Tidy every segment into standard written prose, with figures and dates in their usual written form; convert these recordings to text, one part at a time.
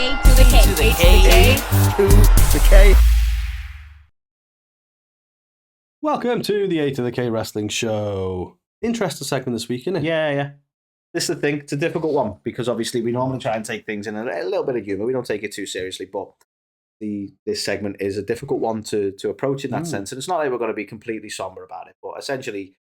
A2theK. Welcome to the A2theK Wrestling Show. Interesting segment this week, isn't it? Yeah. This is the thing. It's a difficult one because obviously we normally try and take things in a little bit of humour. We don't take it too seriously, but this segment is a difficult one to approach in that sense. And it's not like we're going to be completely somber about it, but essentially,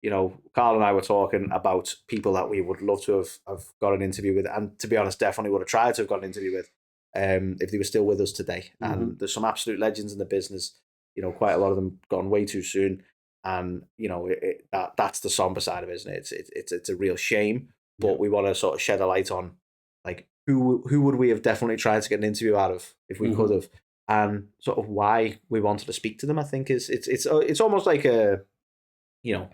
you know, Carl and I were talking about people that we would love to have got an interview with, and to be honest, definitely would have tried to have got an interview with if they were still with us today. And there's some absolute legends in the business. You know, quite a lot of them gone way too soon, and you know that's the somber side of it, isn't it? It's a real shame, but we want to sort of shed a light on like who would we have definitely tried to get an interview out of if we could have, and sort of why we wanted to speak to them. I think it's almost like a, you know,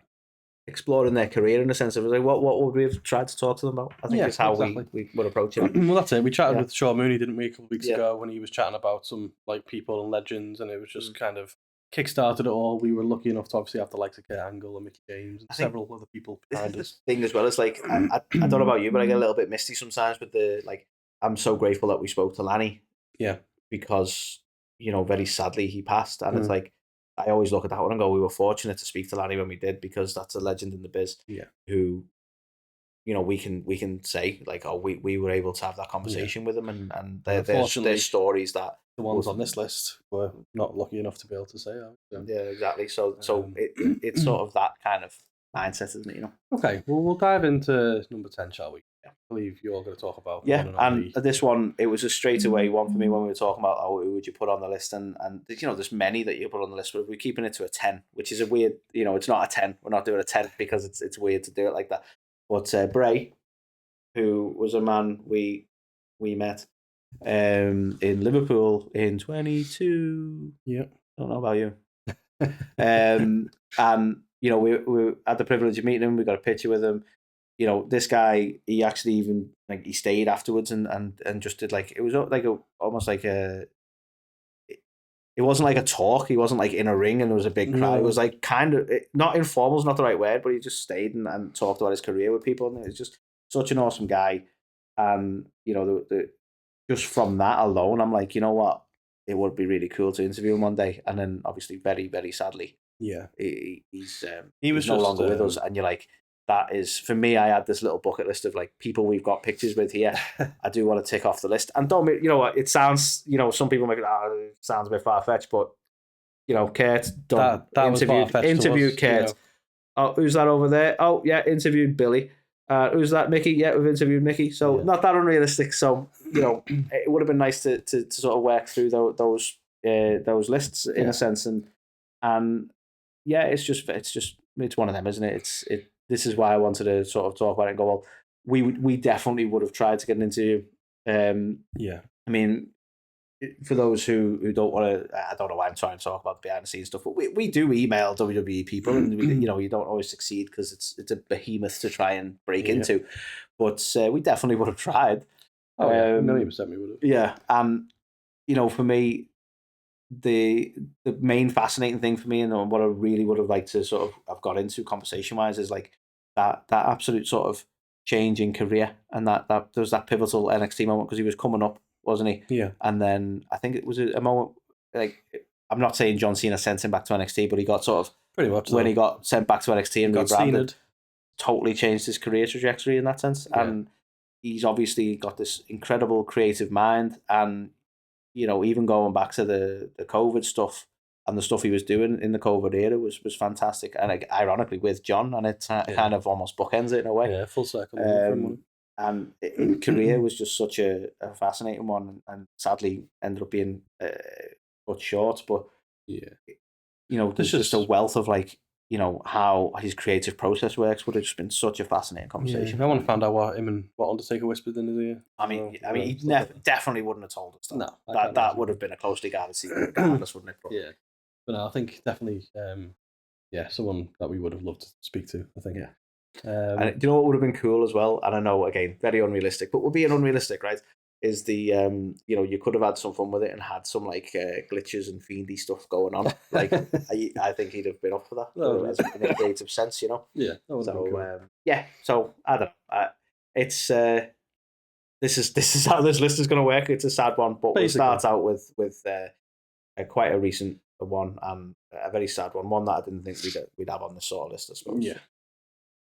exploring their career in a sense of like what would we have tried to talk to them about. I think it's how we would approach it. Well, that's it. We chatted with Sean Mooney, didn't we, a couple of weeks ago, when he was chatting about some like people and legends, and it was just kind of kickstarted it all. We were lucky enough to obviously have the likes of Kurt Angle and Mickey James and several other people behind us. Thing as well is like I don't know about you, but I get a little bit misty sometimes with the like. I'm so grateful that we spoke to Lanny. Yeah, because you know, very sadly he passed, and it's like I always look at that one and go, we were fortunate to speak to Lanny when we did, because that's a legend in the biz. Yeah, who, you know, we can say like, oh, we were able to have that conversation with them, and there's stories that the ones on this list were not lucky enough to be able to say. Yeah, exactly. So it's sort of that kind of mindset, isn't it? You know. Okay, well, we'll dive into number 10, shall we? I believe you're going to talk about. And this one, it was a straight away one for me when we were talking about who would you put on the list, and you know, there's many that you put on the list, but we're keeping it to a 10, which is a weird, you know, it's not a 10. We're not doing a 10 because it's weird to do it like that. But Bray, who was a man we met in Liverpool in 22. Yeah, I don't know about you. And you know, we had the privilege of meeting him. We got a picture with him. You know, this guy, he actually even like he stayed afterwards and just did like, it was like almost like it wasn't like a talk. He wasn't like in a ring and there was a big crowd. It was like kind of not informal is not the right word, but he just stayed and talked about his career with people, and it's just such an awesome guy. And you know, just from that alone, I'm like, you know what, it would be really cool to interview him one day. And then obviously, very very sadly, he's no longer with us, and you're like, that is, for me, I had this little bucket list of like people we've got pictures with here. I do want to tick off the list. And don't, you know what, it sounds, you know, some people might go, it sounds a bit far-fetched, but, you know, Kurt, done, interviewed Kurt. You know. Oh, who's that over there? Oh, yeah, interviewed Billy. Who's that, Mickey? Yeah, we've interviewed Mickey. So not that unrealistic. So, you know, it would have been nice to sort of work through those lists in a sense. And yeah, it's one of them, isn't it? This is why I wanted to sort of talk about it and go, well, we definitely would have tried to get an interview. I mean, for those who don't want to, I don't know why I'm trying to talk about the behind the scenes stuff, but we do email WWE people, and you know, you don't always succeed because it's a behemoth to try and break into, but we definitely would have tried. Oh, yeah, 1,000,000% we would have. Yeah, and you know, for me, the main fascinating thing for me, and what I really would have liked to sort of have got into conversation wise, is like that absolute sort of change in career, and that there was that pivotal NXT moment because he was coming up, wasn't he? Yeah. And then I think it was a moment like, I'm not saying John Cena sent him back to NXT, but he got sort of pretty much when he got sent back to NXT and rebranded, totally changed his career trajectory in that sense. Yeah. And he's obviously got this incredible creative mind, and you know, even going back to the COVID stuff and the stuff he was doing in the COVID era was fantastic. And like, ironically with John, and it kind of almost bookends it in a way. Yeah, full circle. And in career was just such a fascinating one, and sadly ended up being cut short. But you know, there's just a wealth of like, you know, how his creative process works would have just been such a fascinating conversation. I want to find out what Undertaker whispered in his ear. I mean, he definitely wouldn't have told us that. No, that would have been a closely guarded secret, regardless, wouldn't it? But, but no, I think definitely, someone that we would have loved to speak to. I think, and do you know what would have been cool as well? And I know, again, very unrealistic, but we're being unrealistic, right? Is the you know, you could have had some fun with it and had some like glitches and fiendy stuff going on. Like I think he'd have been up for that, in a creative sense, you know. Yeah. So cool. So I don't know. It's this is how this list is going to work. It's a sad one, but we'll start out with quite a recent one and a very sad one that I didn't think we'd have on this sort of list, I suppose. Yeah.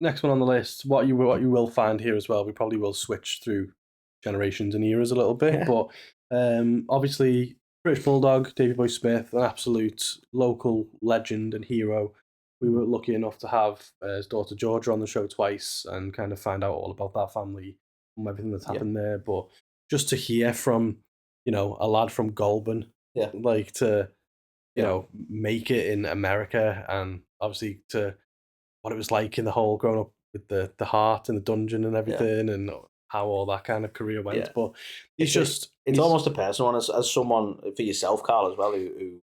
Next one on the list, what you will find here as well, we probably will switch through generations and eras a little bit, but obviously British Bulldog, Davey Boy Smith, an absolute local legend and hero. We were lucky enough to have his daughter Georgia on the show twice and kind of find out all about that family and everything that's happened there. But just to hear from, a lad from Goulburn, like to, make it in America, and obviously to what it was like in the whole growing up with the heart in the dungeon and everything, and how all that kind of career went. Yeah. But it's almost a personal one as someone for yourself, Carl, as well, who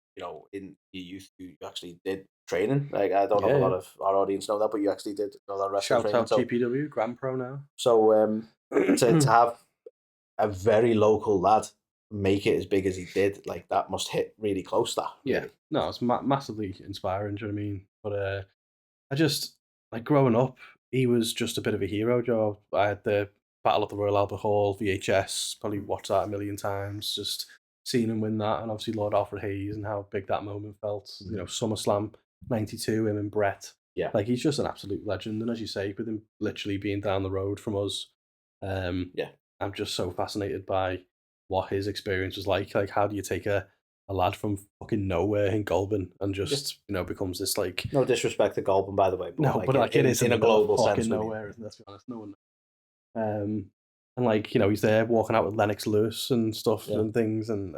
in your youth you actually did training. Like I don't know if a lot of our audience know that, but you actually did know that wrestling training. Shout out GPW, Grand Pro now. So to have a very local lad make it as big as he did, like that must hit really close. That no, it's massively inspiring. Do you know what I mean? But I just like growing up, he was just a bit of a hero, Joe. I had the Battle of the Royal Albert Hall VHS, probably watched that a million times, just seeing him win that, and obviously Lord Alfred Hayes and how big that moment felt. SummerSlam '92, him and Brett. Yeah, like he's just an absolute legend, and as you say, with him literally being down the road from us, I'm just so fascinated by what his experience was like. Like, how do you take a lad from fucking nowhere in Goulburn and just becomes this like, no disrespect to Goulburn, by the way, but it is in a global sense. Nowhere, let's be honest, no one. And like he's there walking out with Lennox Lewis and stuff and things, and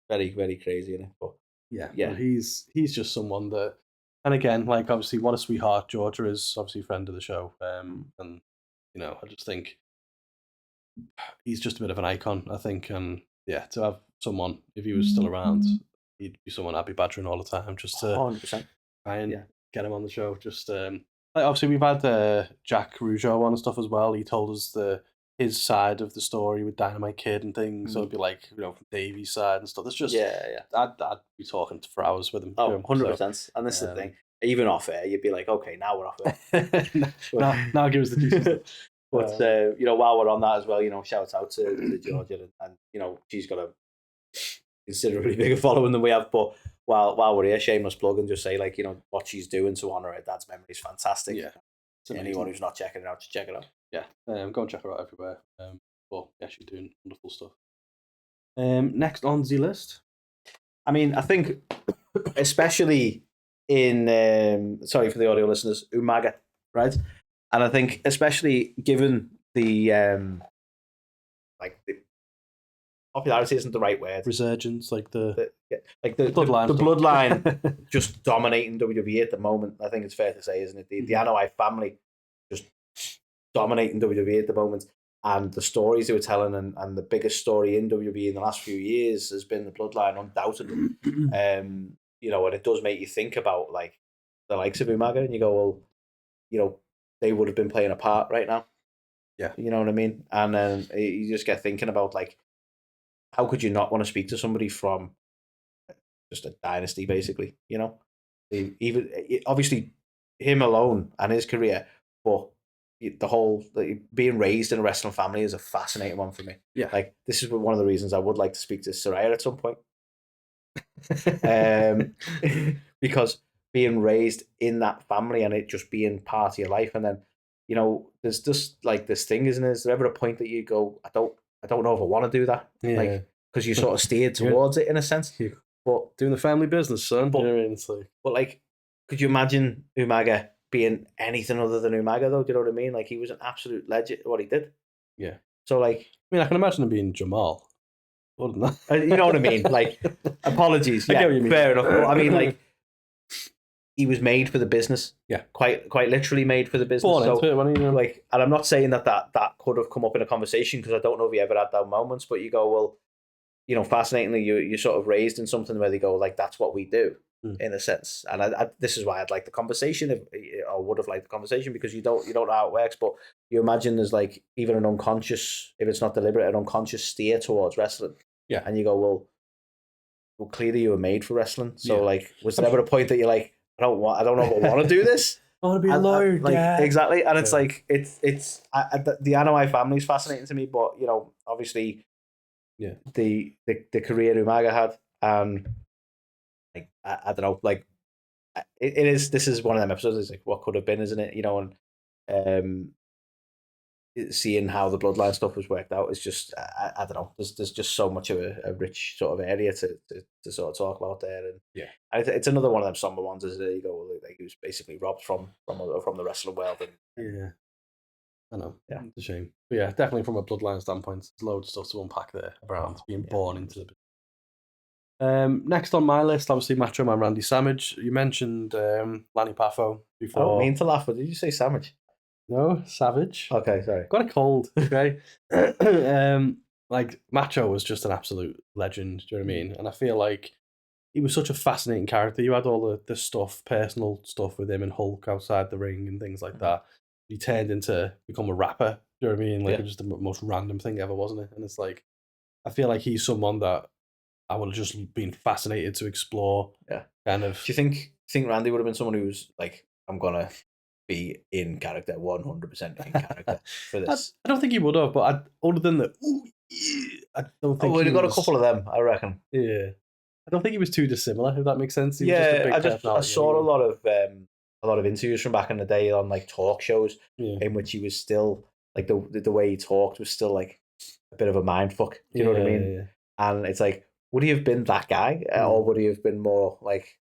very very crazy, isn't it? But but he's just someone that, and again, like obviously what a sweetheart. Georgia is obviously a friend of the show, and I just think he's just a bit of an icon, I think, and to have someone, if he was still around, he'd be someone I'd be badgering all the time just to 100% try and get him on the show. Just like obviously we've had Jack Rougeau on and stuff as well. He told us his side of the story with Dynamite Kid and things. So it'd be like from Davey's side and stuff. It's just I'd be talking for hours with him. 100%. And this is the thing. Even off air, you'd be like, okay, now we're off air. now give us the juices. But while we're on that as well, shout out to Georgia, and she's got a considerably bigger following than we have. But while we're here, shameless plug, and just say what she's doing to honour her dad's memory is fantastic. Yeah, anyone who's not checking it out, should check it out. Yeah, go and check her out everywhere. But she's doing wonderful stuff. Next on the list, I mean, I think especially in sorry for the audio listeners, Umaga, right? And I think especially given the the popularity isn't the right word. Resurgence, the bloodline. The bloodline just dominating WWE at the moment. I think it's fair to say, isn't it? The Anoa'i family just dominating WWE at the moment. And the stories they were telling, and the biggest story in WWE in the last few years has been the bloodline, undoubtedly. And it does make you think about the likes of Umaga, and you go, well, they would have been playing a part right now. Yeah. You know what I mean? And then you just get thinking about, how could you not want to speak to somebody from just a dynasty, basically, Even obviously him alone and his career, but the whole being raised in a wrestling family is a fascinating one for me. Yeah. This is one of the reasons I would like to speak to Saraya at some point. Because being raised in that family and it just being part of your life, and then there's just this thing, isn't there? Is there ever a point that you go, I don't know if I want to do that, because you sort of steered towards it in a sense. But doing the family business, son. But could you imagine Umaga being anything other than Umaga, though? Do you know what I mean? He was an absolute legend at what he did. Yeah. So I can imagine him being Jamal. You know what I mean? Apologies. Yeah, fair enough. But, I mean, he was made for the business. Yeah. Quite literally made for the business. And I'm not saying that could have come up in a conversation, because I don't know if he ever had that moments, but you go, well, fascinatingly, you're sort of raised in something where they go, that's what we do, in a sense. And this is why I'd like the conversation, or would have liked the conversation, because you don't know how it works, but you imagine there's even an unconscious, if it's not deliberate, an unconscious steer towards wrestling. Yeah. And you go, well, clearly you were made for wrestling. So was there ever a point that you're like, I don't know if I want to do this? I want to be a lawyer, like Dad. exactly, and it's like it's the Anoa'i family is fascinating to me, but obviously, the career Umaga had, and like I don't know, like it is. This is one of them episodes. It's like what could have been, isn't it? And seeing how the bloodline stuff was worked out is just I don't know. There's just so much of a rich sort of area to sort of talk about there, and it's another one of them somber ones. Is there you go, like he was basically robbed from the wrestling world, and I know. Yeah, it's a shame. But yeah, definitely from a bloodline standpoint, there's loads of stuff to unpack there around being born into the. Next on my list, obviously Macho Man Randy Savage. You mentioned Lanny Poffo before. I don't mean to laugh, but did you say Savage? No, Savage. Okay, sorry. Got a cold. Okay. Like Macho was just an absolute legend. Do you know what I mean? And I feel like he was such a fascinating character. You had all the stuff, personal stuff with him and Hulk outside the ring and things like that. He turned into become a rapper. Do you know what I mean? Like it was just the most random thing ever, wasn't it? And it's like I feel like he's someone that I would have just been fascinated to explore. Yeah. Kind of. Do you think Randy would have been someone who was like, I'm gonna be in character, 100% in character for this? I don't think he would have, but other than the I don't think. We'd have got a couple of them, I reckon. Yeah. I don't think he was too dissimilar, if that makes sense. He was I saw a lot of interviews from back in the day on like talk shows in which he was still like the way he talked was still like a bit of a mind fuck. Do you know what I mean? Yeah. And it's like, would he have been that guy, or would he have been more like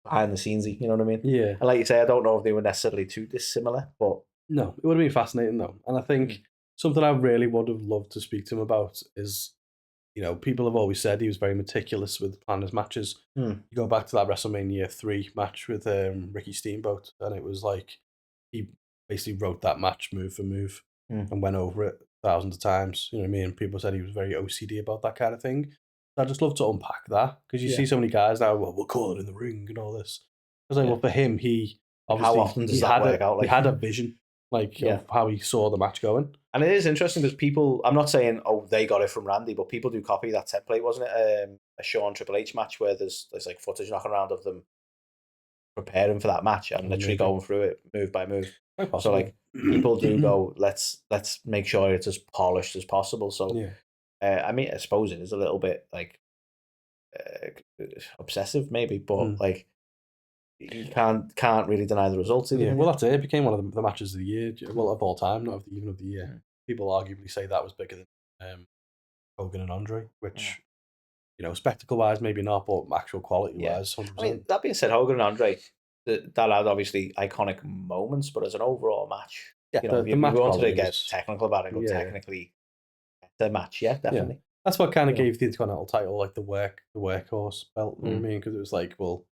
behind the scenes? You know what I mean? Yeah. And like you say, I don't know if they were necessarily too dissimilar, but no, it would have been fascinating though. And I think something I really would have loved to speak to him about is, people have always said he was very meticulous with planning his matches. You go back to that WrestleMania 3 match with Ricky Steamboat, and it was like he basically wrote that match move for move and went over it thousands of times. You know what I mean? People said he was very OCD about that kind of thing. I'd just love to unpack that because you see so many guys now, well, we'll call it in the ring and all this. I was like, well, for him, he obviously how often does that work out? Like, he had a vision, of how he saw the match going. And it is interesting because people, I'm not saying, they got it from Randy, but people do copy that template, wasn't it? A Shawn Triple H match where there's like footage knocking around of them preparing for that match and literally going through it move by move. So like people do go, let's make sure it's as polished as possible. So I mean, I suppose it is a little bit like obsessive, maybe, but like you can't really deny the results. Yeah, well, that's it. It became one of the matches of the year, well, of all time, not even of the year. People arguably say that was bigger than Hogan and Andre, which spectacle wise maybe not, but actual quality wise, 100%. I mean, that being said, Hogan and Andre, that had obviously iconic moments, but as an overall match, the match we wanted to get technical about it, technically the match, definitely. Yeah. That's what kind of gave the Intercontinental title like the workhorse belt. You know what I mean? Because it was like, well,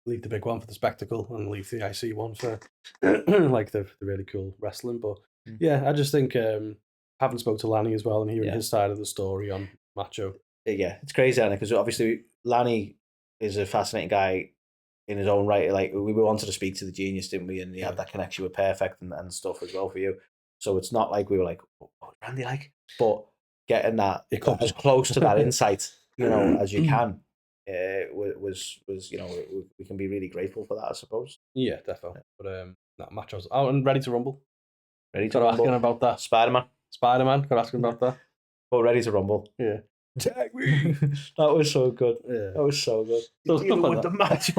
leave the big one for the spectacle and leave the IC one for like the really cool wrestling. But I just think having spoke to Lanny as well and hearing his side of the story on Macho. Yeah, it's crazy, because obviously Lanny is a fascinating guy in his own right. Like we wanted to speak to the genius, didn't we? And he had that connection with Perfect and stuff as well for you. So it's not like we were like, what was Randy like? But getting that as close to that insight, as you can, was we can be really grateful for that, I suppose. Yeah, definitely. But Macho's out and ready to rumble. Ready to rumble. Asking about that. Spider-Man. Got asking about that. But ready to rumble. Yeah. Tag me. That was so good. Yeah. That was so good. So stuff like the match.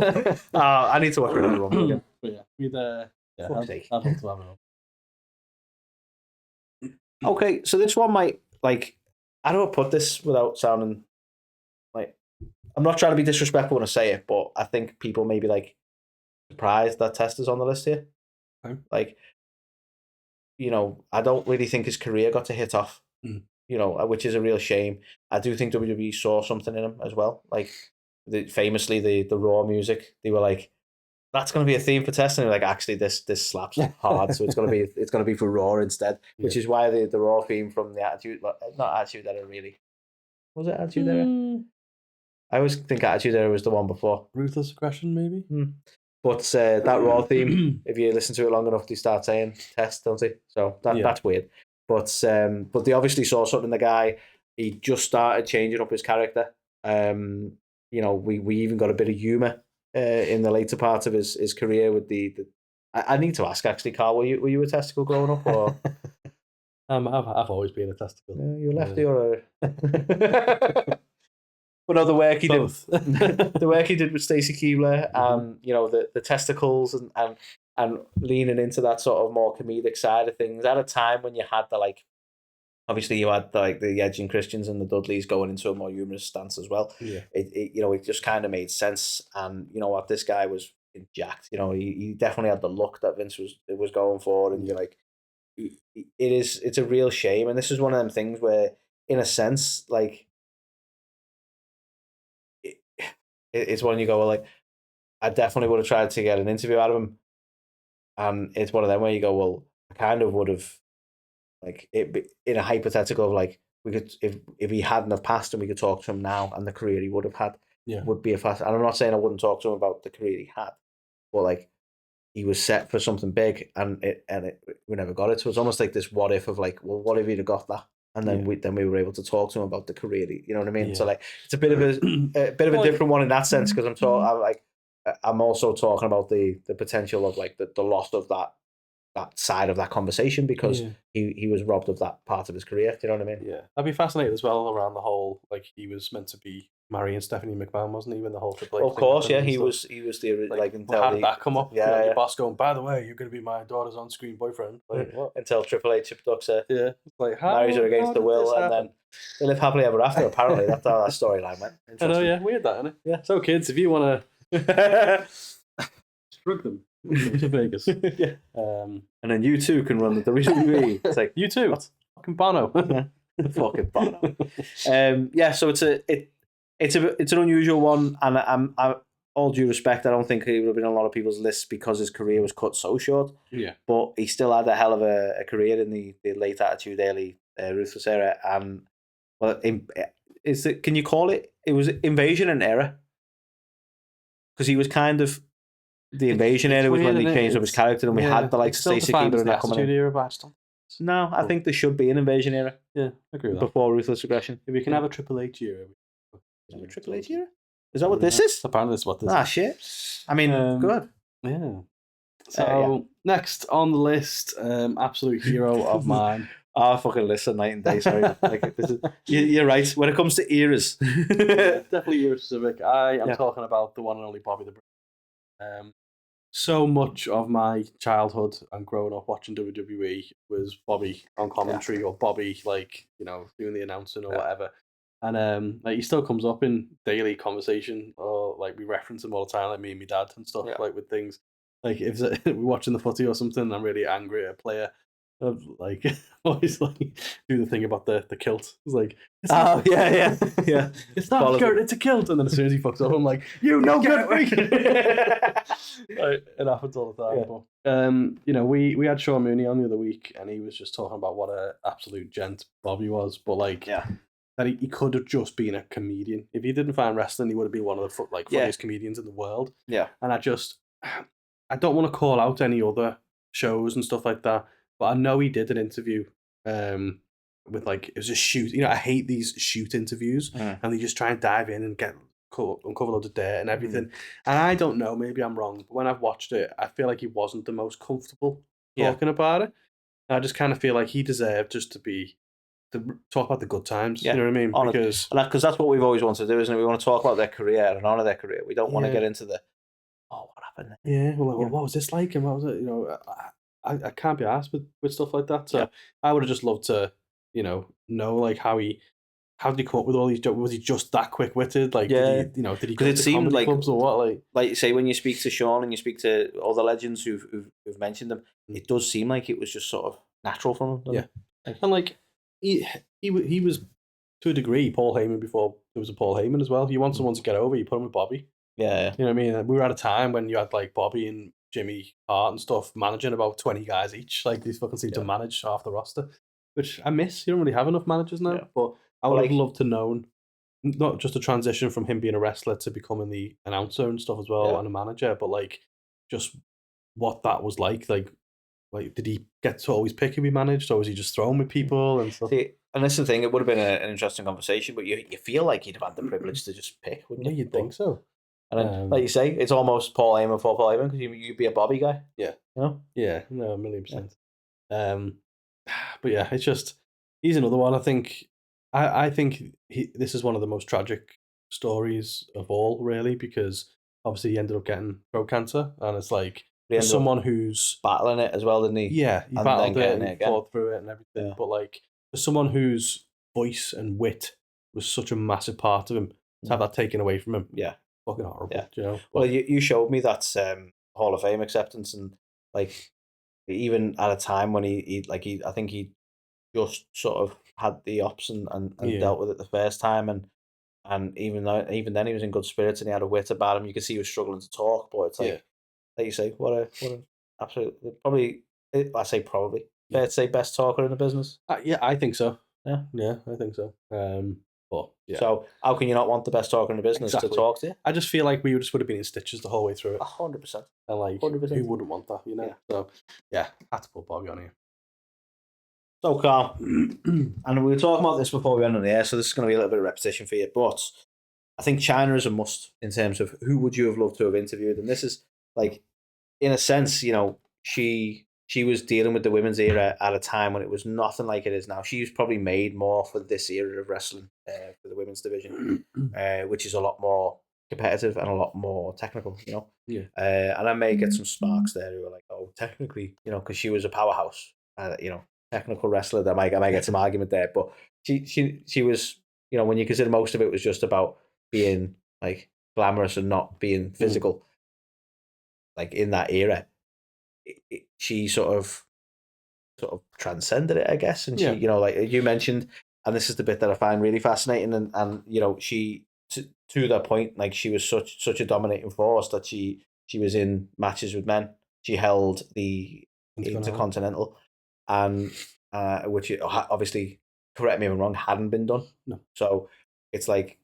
I need to watch Ready to Rumble again. But we'd I'd love to have it on. Okay, so this one might, like, I don't put this without sounding like, I'm not trying to be disrespectful when I say it, but I think people may be like surprised that Tester's on the list here. Okay. Like, I don't really think his career got to hit off, which is a real shame. I do think WWE saw something in him as well. Like, famously, the Raw music, they were like, that's going to be a theme for Test, and like, actually, this slaps hard, so it's going to be for Raw instead, which is why the Raw theme from the not Attitude Era, really. Was it Attitude Era? I always think Attitude Era was the one before. Ruthless Aggression, maybe. But that Raw theme, if you listen to it long enough, they start saying Test, don't they? So that's weird. But they obviously saw something in the guy. He just started changing up his character. We even got a bit of humour in the later part of his career with the I need to ask actually, Carl. Were you a testicle growing up, or I've always been a testicle. you lefty or a? But no, the work he did, the work he did with Stacey Keebler, you know, the testicles and leaning into that sort of more comedic side of things at a time when you had the like, obviously you had the Edge and Christians and the Dudleys going into a more humorous stance as well. Yeah, it you know, it just kind of made sense, and you know what, this guy was jacked. You know, he definitely had the look that Vince was going for, and you're like, it's a real shame, and this is one of them things where, in a sense, like. It's one you go, well, like, I definitely would have tried to get an interview out of him, and it's one of them where you go, well, I kind of would have, like, in a hypothetical of like, we could, if he hadn't have passed and we could talk to him now, and the career he would have had would be a fast. And I'm not saying I wouldn't talk to him about the career he had, but like, he was set for something big, and we never got it. So it's almost like this what if of like, well, what if he'd have got that? And then we were able to talk to him about the career. You know what I mean? Yeah. So like, it's a bit of a different one in that sense, because I'm also talking about the potential of like the loss of that side of that conversation, because he was robbed of that part of his career. Do you know what I mean? Yeah, I'd be fascinated as well around the whole, like, he was meant to be marrying Stephanie McMahon, wasn't he? When the whole Triple H of course, yeah, he was the like until how did that come up? Yeah, your boss going, by the way, you're going to be my daughter's on-screen boyfriend. Like, what? Until Triple H abducts her, like marries her against the will, and then they live happily ever after. Apparently, that's how that storyline went. I know, yeah, weird that, isn't it? Yeah. So kids, if you want to drug them to Vegas, and then you too can run the WWE. It's like, you too. What? Fucking Bono. Fucking Bono. Yeah, so it's an unusual one, and I'm all due respect, I don't think he would have been on a lot of people's lists because his career was cut so short. Yeah, but he still had a hell of a career in the late Attitude Daily Ruthless era, and well, can you call it? It was Invasion and era, because he was kind of. The Invasion era was when they changed up his character, and we had the likes of Stacey Keebler and that coming in. Era, but no, I think there should be an Invasion era. Yeah, I agree with that. Before Ruthless Aggression. If we can have a Triple H era. Have a Triple H era? Is that what this is? Apparently that's what this is. Ah, shit. I mean, good. Yeah. So, next on the list, absolute hero of mine. I fucking listen night and day, sorry. Like, this is, you're right. When it comes to eras. Definitely era specific. I am talking about the one and only Bobby the Brain. So much of my childhood and growing up watching WWE was Bobby on commentary, or Bobby, like, you know, doing the announcing or whatever. And like, he still comes up in daily conversation, or like we reference him all the time, like me and my dad and stuff, like with things. Like if we're watching the footy or something, and I'm really angry at a player, I've like always like do the thing about the kilt. It's like, yeah. It's not a skirt, it's a kilt. And then as soon as he fucks up, I'm like, you no good freak. Like, it happens all the time. Yeah. But, you know, we had Sean Mooney on the other week, and he was just talking about what an absolute gent Bobby was. But like, that he could have just been a comedian. If he didn't find wrestling, he would have been one of the funniest comedians in the world. Yeah. And I don't want to call out any other shows and stuff like that, but I know he did an interview with, like, it was a shoot. You know, I hate these shoot interviews, and they just try and dive in and uncover loads of dirt and everything. And I don't know, maybe I'm wrong, but when I've watched it, I feel like he wasn't the most comfortable talking about it. And I just kind of feel like he deserved just to talk about the good times. You know what I mean? Because that's what we've always wanted to do, isn't it? We want to talk about their career and honour their career. We don't want to get into the, what happened there? Yeah, well, what was this like? And what was it? You know, I can't be asked with stuff like that. So I would have just loved to, you know like how did he come up with all these jokes? Was he just that quick-witted? Like, did he go to comedy clubs or what? Like you say, when you speak to Sean and you speak to all the legends who've mentioned them, it does seem like it was just sort of natural from him. Yeah, and like he was to a degree Paul Heyman before there was a Paul Heyman as well. You want someone to get over, you put him with Bobby. Yeah. You know what I mean? We were at a time when you had like Bobby and Jimmy Hart and stuff managing about 20 guys each. Like, these fucking seem to manage half the roster, which I miss. You don't really have enough managers now. But I would have loved to know not just a transition from him being a wrestler to becoming the announcer and stuff as well, and a manager, but like just what that was like. Like, did he get to always pick who he managed, or was he just thrown with people and stuff? See, and that's the thing, it would have been an interesting conversation, but you feel like you'd have had the privilege to just pick, wouldn't you? You'd think so. And then, like you say, it's almost Paul Heyman for Paul Heyman because you'd be a Bobby guy. Yeah. You know? Yeah, no, 1,000,000%. Yeah. But yeah, it's just, he's another one. I think this is one of the most tragic stories of all, really, because obviously he ended up getting throat cancer, and it's like, for someone who's battling it as well, didn't he? Yeah, he battled it and fought through it and everything. Yeah. But like, for someone whose voice and wit was such a massive part of him, to have that taken away from him, fucking horrible. Yeah. You know? Well, you showed me that Hall of Fame acceptance, and like, even at a time when I think he just sort of had the ops and dealt with it the first time, and even then he was in good spirits and he had a wit about him. You could see he was struggling to talk, but it's like you say, what an absolute, probably, I say probably fair to say best talker in the business. Yeah, I think so. Yeah, I think so. But yeah. So how can you not want the best talker in the business to talk to you? I just feel like we just would have been in stitches the whole way through it. 100%. And like, 100%. Who wouldn't want that, you know? Yeah. So yeah, had to put Bobby on here. So, Carl, and we were talking about this before we went on the air, so this is going to be a little bit of repetition for you, but I think China is a must in terms of who would you have loved to have interviewed, and this is like, in a sense, you know, she was dealing with the women's era at a time when it was nothing like it is now. She was probably made more for this era of wrestling, for the women's division, which is a lot more competitive and a lot more technical, you know. Yeah. And I may get some sparks there who are like, oh, technically, you know, because she was a powerhouse, you know, technical wrestler. That I might get some argument there, but she was, you know, when you consider most of it was just about being like glamorous and not being physical, like in that era, she sort of transcended it, I guess. And she, you know, like you mentioned, and this is the bit that I find really fascinating, and you know, she to that point, like she was such a dominating force that she was in matches with men. She held the Intercontinental, and which obviously, correct me if I'm wrong, hadn't been done. No. So it's like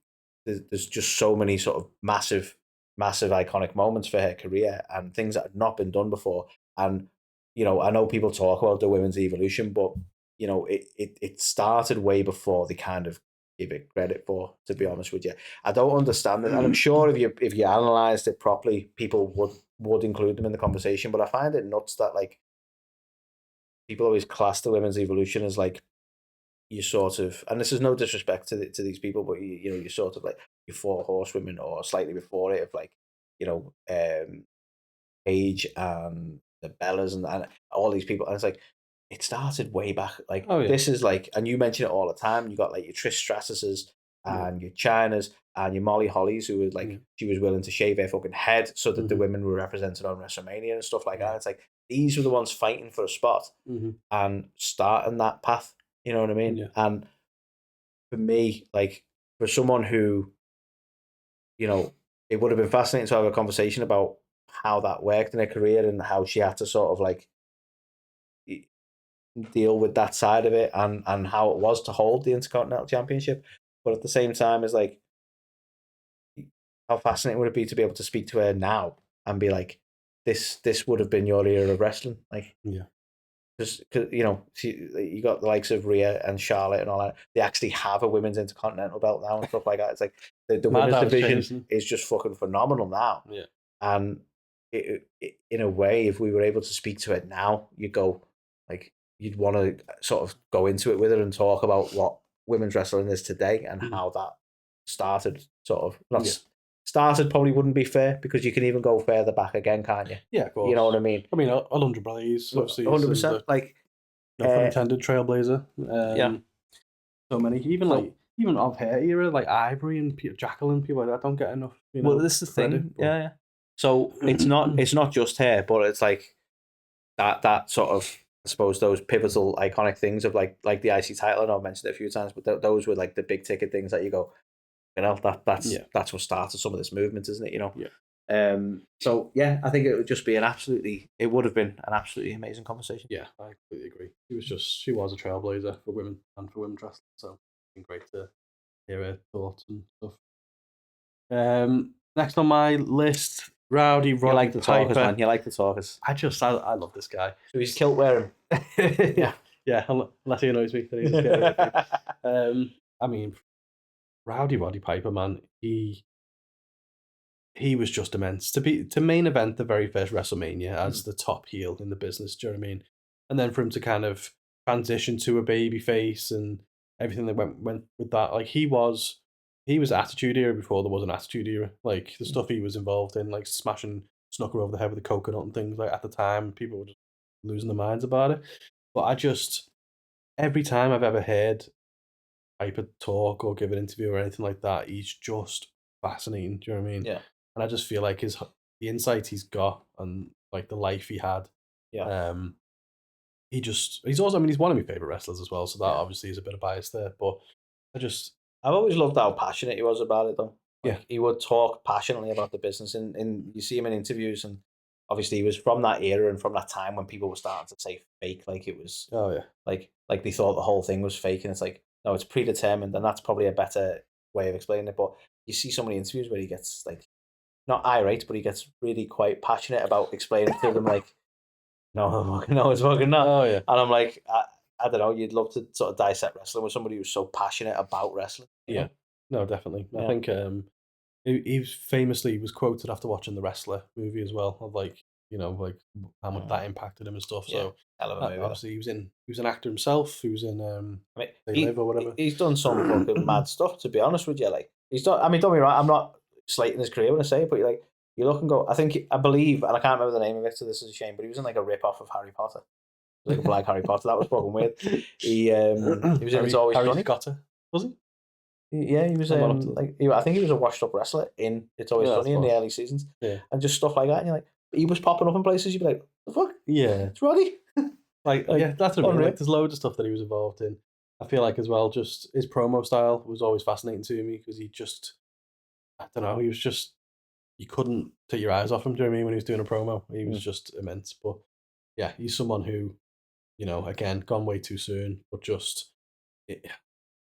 there's just so many sort of massive iconic moments for her career and things that had not been done before. And you know, I know people talk about the women's evolution, but you know, it started way before they kind of give it credit for. To be honest with you, I don't understand it, and I'm sure if you analysed it properly, people would include them in the conversation. But I find it nuts that like people always class the women's evolution as like, you sort of, and this is no disrespect to these people, but you know, you sort of like your four horsewomen or slightly before it of like, you know, Paige and the Bellas and all these people, and it's like it started way back. Like this is like, and you mention it all the time. You got like your Trish Stratus's and your Chyna's and your Molly Holly's, who was like she was willing to shave her fucking head so that the women were represented on WrestleMania and stuff like that. It's like these were the ones fighting for a spot and starting that path. You know what I mean? Yeah. And for me, like for someone who, you know, it would have been fascinating to have a conversation about how that worked in her career and how she had to sort of like deal with that side of it and how it was to hold the Intercontinental Championship. But at the same time, it's like, how fascinating would it be to be able to speak to her now and be like, this would have been your era of wrestling? Like, yeah. Because you know, you got the likes of Rhea and Charlotte and all that. They actually have a women's Intercontinental belt now and stuff like that. It's like the women's division is just fucking phenomenal now. Yeah, and in a way, if we were able to speak to it now, you'd go like you'd want to sort of go into it with her and talk about what women's wrestling is today and how that started. Sort of not started probably wouldn't be fair because you can even go further back again, can't you? Yeah, of course. You know what I mean? I mean, Alundra Blaze, obviously. 100%. Like, no pun intended, trailblazer. So many, even of her era, like Ivory and Jacqueline, people like that don't get enough. You know, well, this is the thing. Yeah. So it's not just her, but it's like that sort of, I suppose, those pivotal iconic things of like the IC title. I know I've mentioned it a few times, but those were like the big ticket things that you go, you know, that's what started some of this movement, isn't it? You know. Yeah. So yeah, I think it would just be it would have been an absolutely amazing conversation. Yeah, I completely agree. She was a trailblazer for women and for women's wrestling. So it's been great to hear her thoughts and stuff. Next on my list, Rowdy Roddy. You like the Piper. talkers, man. You like the talkers. I love this guy. So he's kilt wearing. Yeah, unless he annoys me, then he's scared. I mean, Rowdy Roddy Piper, man. he was just immense. To main event the very first WrestleMania as the top heel in the business, do you know what I mean? And then for him to kind of transition to a baby face and everything that went with that, like he was Attitude Era before there was an Attitude Era. Like the stuff he was involved in, like smashing Snooker over the head with a coconut and things, like at the time, people were just losing their minds about it. But every time I've ever heard Piper talk or give an interview or anything like that, he's just fascinating. Do you know what I mean? Yeah. And I just feel like the insight he's got and like the life he had. Yeah. He's also, I mean, he's one of my favorite wrestlers as well. So that obviously is a bit of bias there, but I've always loved how passionate he was about it, though. Yeah. He would talk passionately about the business, and you see him in interviews, and obviously he was from that era and from that time when people were starting to say fake, like it was. Oh yeah. Like they thought the whole thing was fake, and it's like, no, it's predetermined, and that's probably a better way of explaining it. But you see so many interviews where he gets like not irate, but he gets really quite passionate about explaining to them like, no, it's fucking not. Oh yeah. And I'm like, I don't know, you'd love to sort of dissect wrestling with somebody who's so passionate about wrestling. Yeah. No, definitely. Yeah. I think he famously was quoted after watching the Wrestler movie as well, of like, you know, like how much that impacted him and stuff. So hell of a movie. Obviously he was an actor himself. He was in They Live or whatever. He's done some fucking mad stuff, to be honest with you. Like he's done. I mean, don't be right. I'm not slating his career when I say it, but you look and go. I believe, and I can't remember the name of it, so this is a shame. But he was in like a rip off of Harry Potter, like a black Harry Potter. That was fucking weird. He was in It's Always Harry Sunny. Potter, was he? Yeah, he was I think he was a washed up wrestler in It's Always Sunny in the early seasons. Yeah, and just stuff like that. And you're like, he was popping up in places. You'd be like, the fuck? Yeah, it's Roddy. Yeah, that's what I mean. Like, there's loads of stuff that he was involved in. I feel like as well, just his promo style was always fascinating to me because I don't know, he was just, you couldn't take your eyes off him. Do you know what I mean? When he was doing a promo, he was just immense. But yeah, he's someone who, you know, again, gone way too soon. But just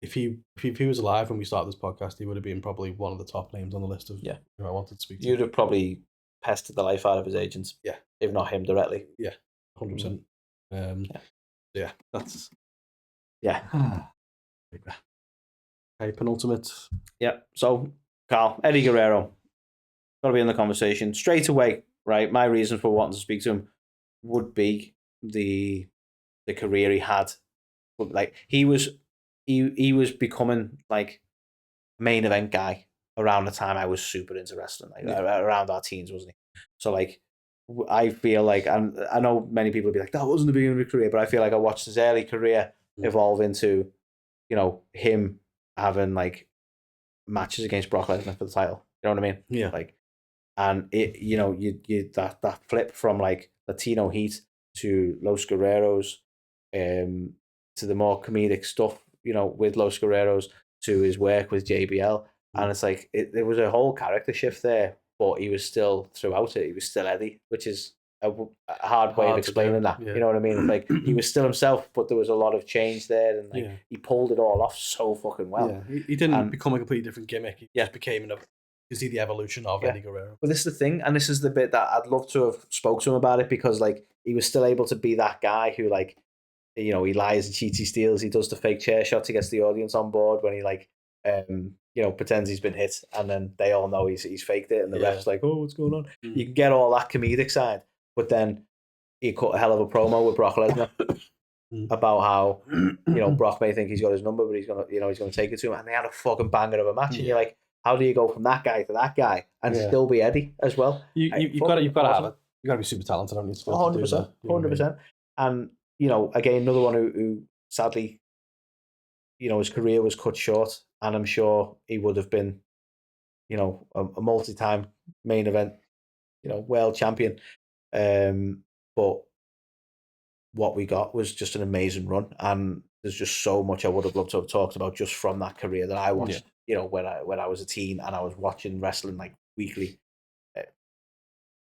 if he was alive when we started this podcast, he would have been probably one of the top names on the list of who I wanted to speak to. You'd have probably pestered the life out of his agents. Yeah, if not him directly. Yeah, 100%. Yeah, that's okay, penultimate. Yeah. So, Carl, Eddie Guerrero, got to be in the conversation straight away, right? My reason for wanting to speak to him would be the career he had. Like he was becoming like main event guy around the time I was super into wrestling, like around our teens, wasn't he? So like, I feel like, and I know many people will be like, that wasn't the beginning of his career, but I feel like I watched his early career evolve into, you know, him having like matches against Brock Lesnar for the title. You know what I mean? Yeah. Like, and it, you know, you that flip from like Latino Heat to Los Guerreros, to the more comedic stuff, you know, with Los Guerreros, to his work with JBL, and it's like there was a whole character shift there. But he was still, throughout it, he was still Eddie, which is a hard way of explaining that. Yeah. You know what I mean? It's like he was still himself, but there was a lot of change there, and like he pulled it all off so fucking well. Yeah, he didn't become a completely different gimmick. He just became the evolution of Eddie Guerrero. But this is the thing, and this is the bit that I'd love to have spoke to him about it, because like he was still able to be that guy who, like, you know, he lies and cheats, he steals, he does the fake chair shots, he gets the audience on board when he like you know, pretends he's been hit, and then they all know he's faked it, and the ref's like, oh, what's going on? You can get all that comedic side, but then he cut a hell of a promo with Brock Lesnar about how, you know, Brock may think he's got his number, but he's gonna take it to him, and they had a fucking banger of a match, and you're like, how do you go from that guy to that guy and still be Eddie as well? You've got to have it. You got to be super talented, haven't you? 100%, 100%. And you know, again, another one who sadly, you know, his career was cut short, and I'm sure he would have been, you know, a multi-time main event, you know, world champion. But what we got was just an amazing run, and there's just so much I would have loved to have talked about just from that career that I watched. You know, when I was a teen and I was watching wrestling like weekly.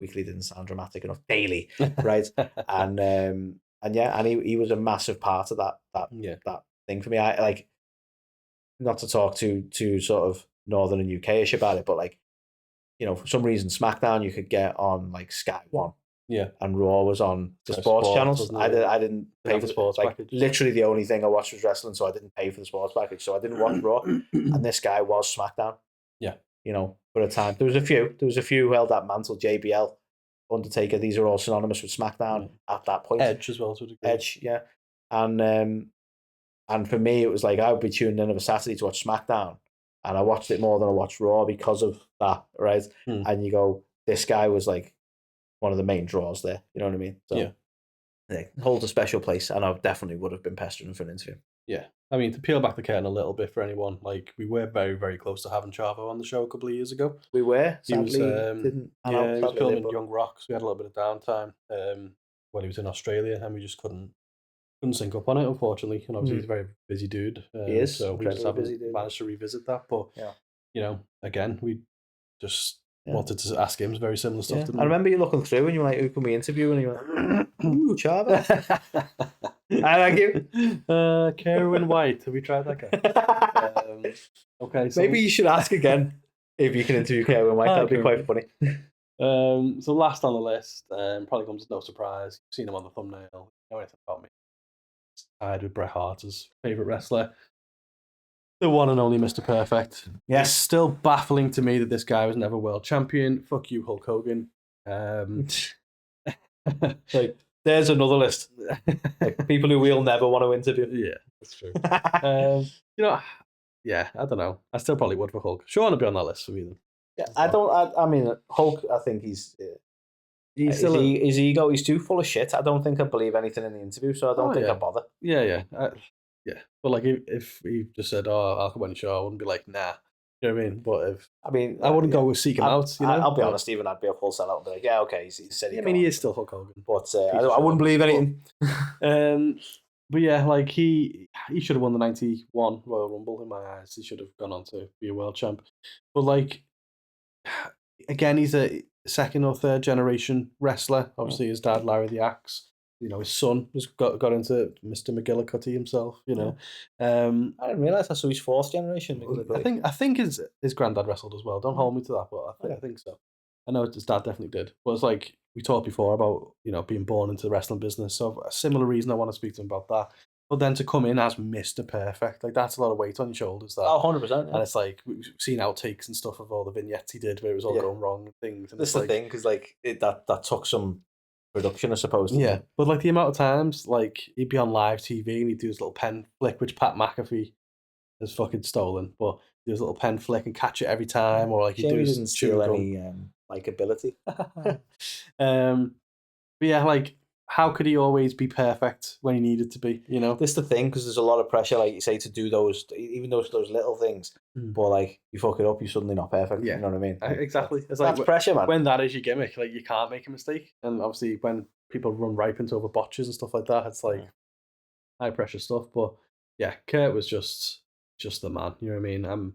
Weekly didn't sound dramatic enough. Daily, right? And he was a massive part of that thing for me. I like, not to talk too sort of northern and UK-ish about it, but like, you know, for some reason SmackDown you could get on like Sky One, and Raw was on the sports channels. I didn't pay for the sports package. Literally the only thing I watched was wrestling, so I didn't pay for the sports package, so I didn't watch Raw. And this guy was SmackDown. Yeah, for a time. There was a few who held that mantle. JBL, Undertaker. These are all synonymous with SmackDown at that point. Edge as well, to a degree. Edge, yeah, and for me, it was like I would be tuned in on a Saturday to watch SmackDown, and I watched it more than I watched Raw because of that, right? And you go, this guy was like one of the main draws there. You know what I mean? So, yeah, it holds a special place, and I definitely would have been pestering him for an interview. Yeah, I mean, to peel back the curtain a little bit for anyone, like we were very, very close to having Chavo on the show a couple of years ago. We were. Sadly, he was filming Young Rock, so we had a little bit of downtime when he was in Australia, and we just couldn't sync up on it, unfortunately. And obviously, he's a very busy dude. He is. So we just haven't managed to revisit that. But again, we just wanted to ask him very similar stuff. Didn't we? I remember you looking through, and you were like, "Who can we interview?" And you were like, "Ooh, Chavo." I like you. Kerwin White. Have we tried that guy? Okay. So maybe you should ask again if you can interview Kerwin White. That'd be quite funny. So last on the list, probably comes as no surprise. You've seen him on the thumbnail. You know anything about me? Tied with Bret Hart as favourite wrestler. The one and only Mr. Perfect. Yes. It's still baffling to me that this guy was never world champion. Fuck you, Hulk Hogan. Like, there's another list. Like, people who we'll never want to interview. Yeah, that's true. Yeah, I don't know. I still probably would for Hulk. Sean would be on that list for me then. Yeah, I mean, Hulk, I think he's still his ego, he's too full of shit. I don't think I believe anything in the interview, so I don't think I bother. Yeah. Yeah. But like if he just said, "Oh, I'll come on your show," I wouldn't be like, "Nah." You know what I mean? But I wouldn't go seek him out. You know, I'll be honest, even I'd be a full sellout and be like, "Yeah, okay." He said he. I mean, he is still Hulk Hogan, but I wouldn't believe anything. But yeah, like he should have won the '91 Royal Rumble in my eyes. He should have gone on to be a world champ. But like, again, he's a second or third generation wrestler. Obviously, his dad, Larry the Axe. His son has got into Mr. McGillicuddy himself. I didn't realise that. So he's fourth generation. I think his granddad wrestled as well. Don't hold me to that, but I think so. I know his dad definitely did. But it's like we talked before about being born into the wrestling business. So a similar reason I want to speak to him about that. But then to come in as Mr. Perfect, like that's a lot of weight on your shoulders. That 100%. Yeah. And it's like we've seen outtakes and stuff of all the vignettes he did where it was all going wrong and things. And that's the thing, because like that took some production, I suppose. Yeah, but like the amount of times like he'd be on live TV and he'd do his little pen flick, which Pat McAfee has fucking stolen, but do his little pen flick and catch it every time, or like he doesn't steal any likability. But yeah, like how could he always be perfect when he needed to be? This is the thing, because there's a lot of pressure, like you say, to do those, even those little things. But like you fuck it up, you're suddenly not perfect. Yeah. You know what I mean? Exactly. That's pressure, man. When that is your gimmick, like you can't make a mistake. And obviously, when people run ripens over botches and stuff like that, it's like high pressure stuff. But yeah, Kurt was just the man. You know what I mean? I'm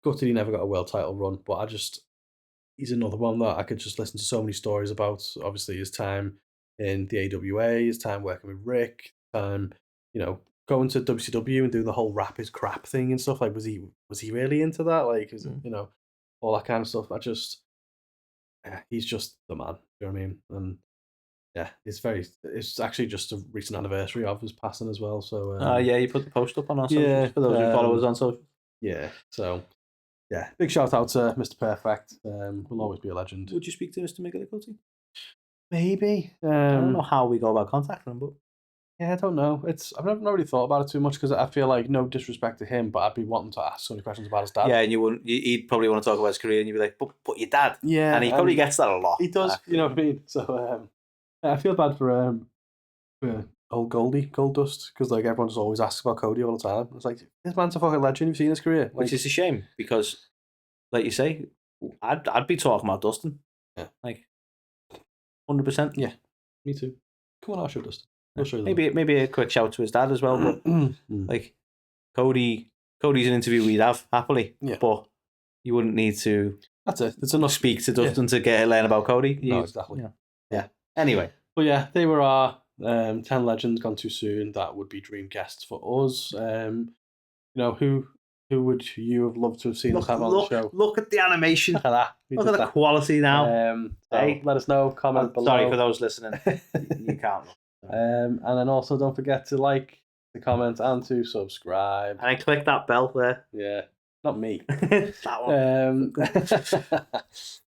gutted he never got a world title run, but he's another one that I could just listen to so many stories about. Obviously, his time in the AWA, his time working with Rick, going to WCW and doing the whole rap is crap thing and stuff. Like, was he really into that? Like, all that kind of stuff. He's just the man. You know what I mean? And yeah, it's actually just a recent anniversary of his passing as well. So you put the post up on our socials for those who follow us on social. Yeah, so yeah, big shout out to Mr. Perfect. Will always be a legend. Would you speak to Mr. McGillicuddy? Maybe. I don't know how we go about contacting him, but yeah, I don't know. I've never really thought about it too much because I feel like, no disrespect to him, but I'd be wanting to ask so many questions about his dad. Yeah, and he'd probably want to talk about his career, and you'd be like, but your dad. Yeah, and he probably gets that a lot. He does. You know what I mean? So I feel bad for old Goldust, because like everyone just always asks about Cody all the time. It's like, this man's a fucking legend. You've seen his career, which is a shame, because, like you say, I'd be talking about Dustin. Yeah, like 100%. Yeah, me too. Come on our show, Dustin. Maybe a quick shout to his dad as well, but like Cody's an interview we'd have happily, but you wouldn't need to. That's it. It's enough. Speak to Dustin to learn about Cody. No, exactly. Yeah. Anyway, but yeah, they were our 10 legends gone too soon. That would be dream guests for us. Who would you have loved to have seen us have on the show? Look at the animation. Look at that. Look at the quality now. Hey, let us know. Comment below. Sorry for those listening. You can't look. And then also don't forget to like, to comment, and to subscribe. And click that bell there. Yeah. not me. That one.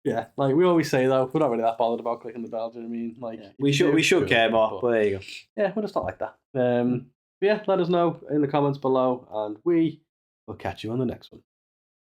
Yeah, like we always say though, we're not really that bothered about clicking the bell. Do you know what I mean? Like we should care more. But there you go. Yeah, we're just not like that. Yeah, let us know in the comments below, and we will catch you on the next one.